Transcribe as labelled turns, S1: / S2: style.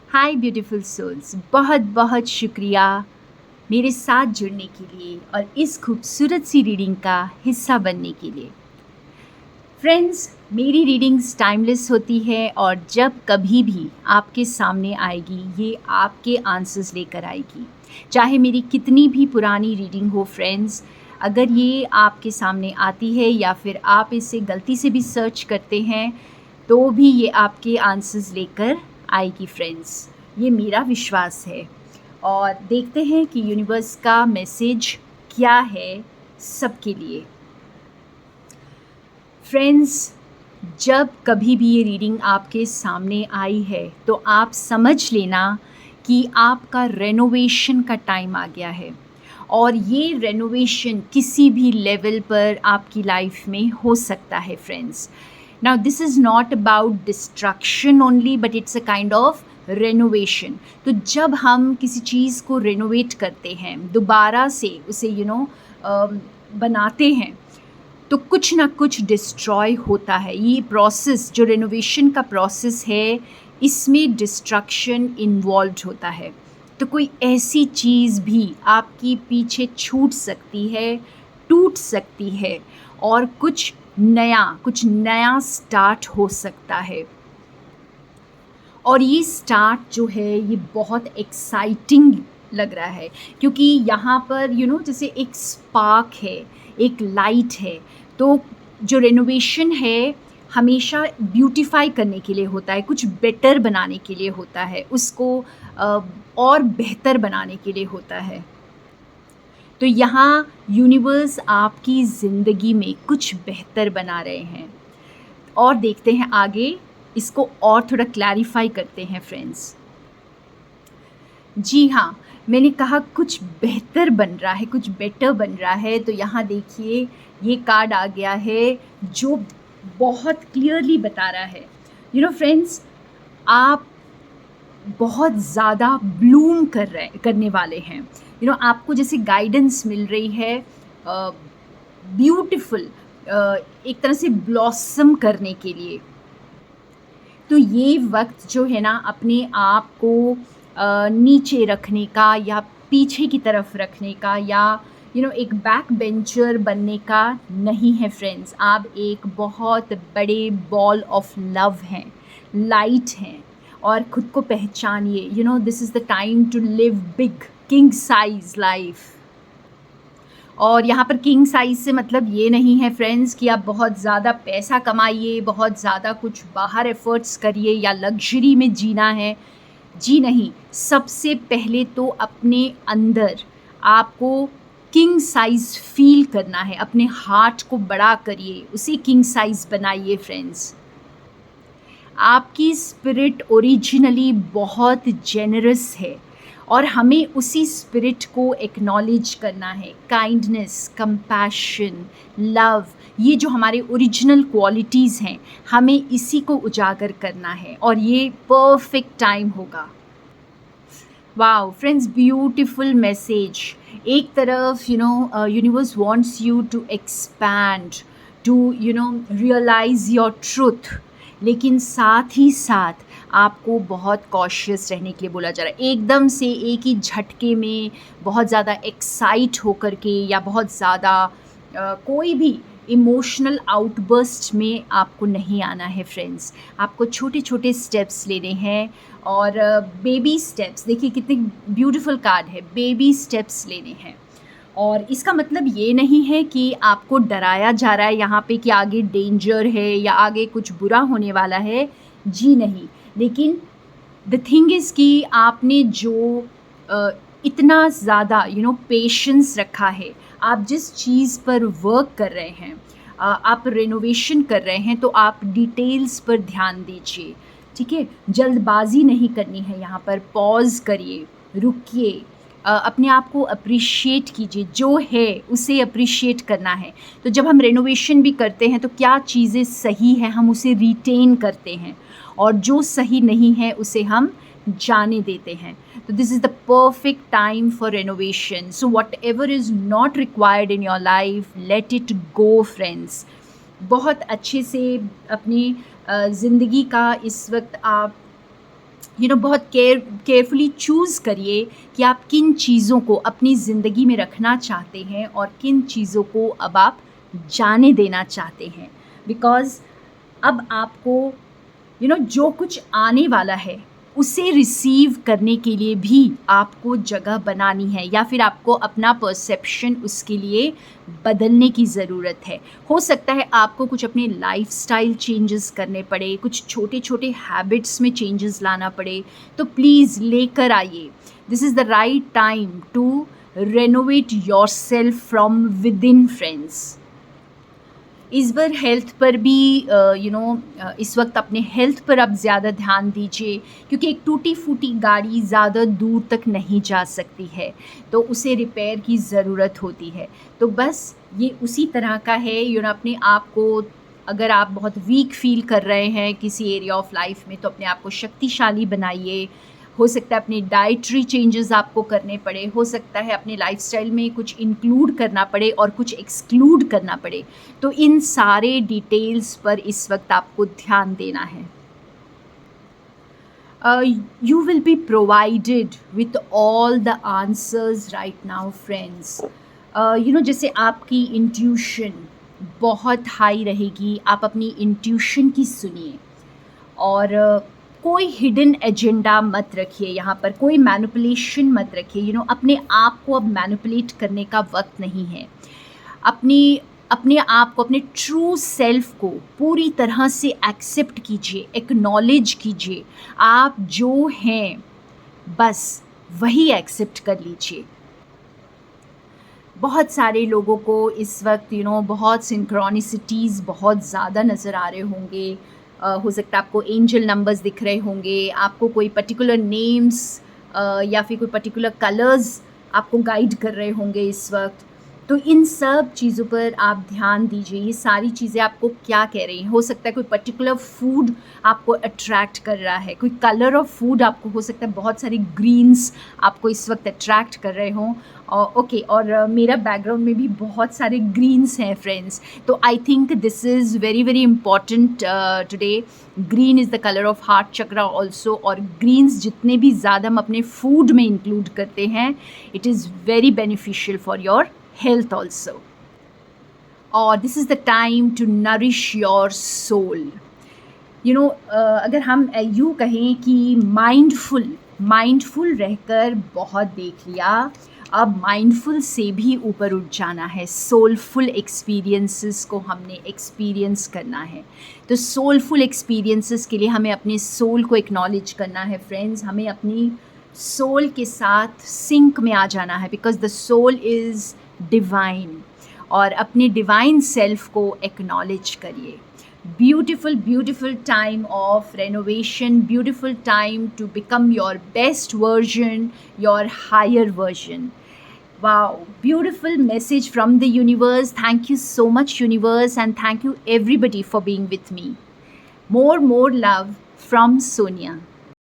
S1: हाय beautiful souls, बहुत बहुत शुक्रिया मेरे साथ जुड़ने के लिए और इस खूबसूरत सी रीडिंग का हिस्सा बनने के लिए। फ्रेंड्स, मेरी रीडिंग्स टाइमलेस होती है और जब कभी भी आपके सामने आएगी ये आपके आंसर्स लेकर आएगी। चाहे मेरी कितनी भी पुरानी रीडिंग हो फ्रेंड्स, अगर ये आपके सामने आती है या फिर आप इसे गलती से भी सर्च करते हैं तो भी ये आपके आंसर्स लेकर आएगी फ्रेंड्स। ये मेरा विश्वास है। और देखते हैं कि यूनिवर्स का मैसेज क्या है सबके लिए। फ्रेंड्स, जब कभी भी ये रीडिंग आपके सामने आई है तो आप समझ लेना कि आपका रेनोवेशन का टाइम आ गया है और ये रेनोवेशन किसी भी लेवल पर आपकी लाइफ में हो सकता है friends. Now this is not about destruction only but it's a kind of renovation. तो जब हम किसी चीज़ को रेनोवेट करते हैं, दोबारा से उसे बनाते हैं, तो कुछ ना कुछ डिस्ट्रॉय होता है। ये प्रोसेस जो रेनोवेशन का प्रोसेस है, इसमें डिस्ट्रक्शन इन्वॉल्व्ड होता है। तो कोई ऐसी चीज़ भी आपकी पीछे छूट सकती है, टूट सकती है और कुछ नया स्टार्ट हो सकता है। और ये स्टार्ट जो है ये बहुत एक्साइटिंग लग रहा है क्योंकि यहाँ पर जैसे एक स्पार्क है, एक लाइट है। तो जो रेनोवेशन है हमेशा ब्यूटीफाई करने के लिए होता है, कुछ बेटर बनाने के लिए होता है, उसको और बेहतर बनाने के लिए होता है। तो यहाँ यूनिवर्स आपकी ज़िंदगी में कुछ बेहतर बना रहे हैं। और देखते हैं आगे, इसको और थोड़ा क्लैरिफाई करते हैं फ्रेंड्स। जी हाँ, मैंने कहा कुछ बेहतर बन रहा है, कुछ बेटर बन रहा है। तो यहाँ देखिए ये कार्ड आ गया है जो बहुत क्लियरली बता रहा है फ्रेंड्स, आप बहुत ज़्यादा ब्लूम करने वाले हैं। आपको जैसे गाइडेंस मिल रही है ब्यूटीफुल, एक तरह से ब्लॉसम करने के लिए। तो ये वक्त जो है ना अपने आप को नीचे रखने का या पीछे की तरफ रखने का या एक बैक बेंचर बनने का नहीं है फ्रेंड्स। आप एक बहुत बड़े बॉल ऑफ लव हैं, लाइट हैं और खुद को पहचानिए। This is the time to live big, king size life. और यहाँ पर किंग साइज़ से मतलब ये नहीं है फ्रेंड्स कि आप बहुत ज़्यादा पैसा कमाइए, बहुत ज़्यादा कुछ बाहर एफ़र्ट्स करिए या लग्ज़री में जीना है। जी नहीं, सबसे पहले तो अपने अंदर आपको किंग साइज़ फ़ील करना है। अपने हार्ट को बड़ा करिए, उसे किंग साइज़ बनाइए फ्रेंड्स। आपकी स्पिरिट ओरिजिनली बहुत जेनरस है और हमें उसी स्पिरिट को एक्नॉलेज करना है। काइंडनेस, कंपैशन, लव, ये जो हमारे ओरिजिनल क्वालिटीज़ हैं, हमें इसी को उजागर करना है और ये परफेक्ट टाइम होगा। Wow friends, beautiful message. एक तरफ universe wants you to expand, to realize your truth, लेकिन साथ ही साथ आपको बहुत कॉशियस रहने के लिए बोला जा रहा है। एकदम से एक ही झटके में बहुत ज़्यादा एक्साइट होकर के या बहुत ज़्यादा कोई भी इमोशनल आउटबर्स्ट में आपको नहीं आना है फ्रेंड्स। आपको छोटे छोटे स्टेप्स लेने हैं और बेबी स्टेप्स, देखिए कितनी ब्यूटीफुल कार्ड है, बेबी स्टेप्स लेने हैं। और इसका मतलब ये नहीं है कि आपको डराया जा रहा है यहाँ पे कि आगे डेंजर है या आगे कुछ बुरा होने वाला है। जी नहीं, लेकिन द थिंग इज़ कि आपने जो इतना ज़्यादा पेशेंस रखा है, आप जिस चीज़ पर वर्क कर रहे हैं, आप रेनोवेशन कर रहे हैं, तो आप डिटेल्स पर ध्यान दीजिए। ठीक है, जल्दबाजी नहीं करनी है यहाँ पर। पॉज करिए, रुकिए, अपने आप को अप्रिशिएट कीजिए, जो है उसे अप्रिशिएट करना है। तो जब हम रेनोवेशन भी करते हैं तो क्या चीज़ें सही हैं हम उसे रिटेन करते हैं और जो सही नहीं है उसे हम जाने देते हैं। तो this is the perfect time for renovation. So what ever is not required in your life, let it go friends. बहुत अच्छे से अपनी ज़िंदगी का इस वक्त आप बहुत केयरफुली चूज़ करिए कि आप किन चीज़ों को अपनी ज़िंदगी में रखना चाहते हैं और किन चीज़ों को अब आप जाने देना चाहते हैं। बिकॉज़ अब आपको जो कुछ आने वाला है उसे रिसीव करने के लिए भी आपको जगह बनानी है, या फिर आपको अपना परसेप्शन उसके लिए बदलने की ज़रूरत है। हो सकता है आपको कुछ अपने लाइफ़स्टाइल चेंजेस करने पड़े, कुछ छोटे-छोटे हैबिट्स में चेंजेस लाना पड़े, तो प्लीज़ लेकर आइए। This is the right time to renovate yourself from within friends. इस बार हेल्थ पर भी इस वक्त अपने हेल्थ पर अब ज़्यादा ध्यान दीजिए, क्योंकि एक टूटी फूटी गाड़ी ज़्यादा दूर तक नहीं जा सकती है, तो उसे रिपेयर की ज़रूरत होती है। तो बस ये उसी तरह का है। अपने आप को, अगर आप बहुत वीक फील कर रहे हैं किसी एरिया ऑफ लाइफ में, तो अपने आप को शक्तिशाली बनाइए। हो सकता है अपने डाइटरी चेंजेस आपको करने पड़े, हो सकता है अपने लाइफस्टाइल में कुछ इंक्लूड करना पड़े और कुछ एक्सक्लूड करना पड़े। तो इन सारे डिटेल्स पर इस वक्त आपको ध्यान देना है। You will be provided with all the answers right now, friends. जैसे आपकी इंट्यूशन बहुत हाई रहेगी, आप अपनी इंट्यूशन की सुनिए, और कोई हिडन एजेंडा मत रखिए यहाँ पर, कोई मैनिपुलेशन मत रखिए। अपने आप को अब मैनिपुलेट करने का वक्त नहीं है। अपने आप को, अपने ट्रू सेल्फ को पूरी तरह से एक्सेप्ट कीजिए, एक्नॉलेज कीजिए। आप जो हैं बस वही एक्सेप्ट कर लीजिए। बहुत सारे लोगों को इस वक्त बहुत सिंक्रोनिसिटीज़ बहुत ज़्यादा नज़र आ रहे होंगे। हो सकता है आपको एंजल नंबर्स दिख रहे होंगे, आपको कोई पर्टिकुलर नेम्स या फिर कोई पर्टिकुलर कलर्स आपको गाइड कर रहे होंगे इस वक्त। तो इन सब चीज़ों पर आप ध्यान दीजिए। ये सारी चीज़ें आपको क्या कह रही हैं? हो सकता है कोई पर्टिकुलर फूड आपको अट्रैक्ट कर रहा है, कोई कलर ऑफ फूड आपको, हो सकता है बहुत सारे ग्रीन्स आपको इस वक्त अट्रैक्ट कर रहे हों। ओके, और मेरा बैकग्राउंड में भी बहुत सारे ग्रीन्स हैं फ्रेंड्स। तो I think this is very very important today. Green is the colour of heart chakra also, और ग्रीन्स जितने भी ज़्यादा हम अपने फूड में इंक्लूड करते हैं, it is very beneficial for your health also. Or this is the time to nourish your soul. अगर हम यूँ कहें कि माइंडफुल रहकर बहुत देख लिया, अब माइंडफुल से भी ऊपर उठ जाना है। सोलफुल एक्सपीरियंसेस को हमने एक्सपीरियंस करना है। तो सोलफुल एक्सपीरियंसेस के लिए हमें अपने सोल को एक्नॉलेज करना है फ्रेंड्स। हमें अपनी सोल के साथ सिंक में आ जाना है, because the soul is divine, और अपने डिवाइन सेल्फ को एक्नॉलेज करिए। Beautiful time of renovation, beautiful time to become your best version, your higher version. Wow, beautiful message from the universe. Thank you so much, universe, and thank you everybody for being with me. More love from Sonia.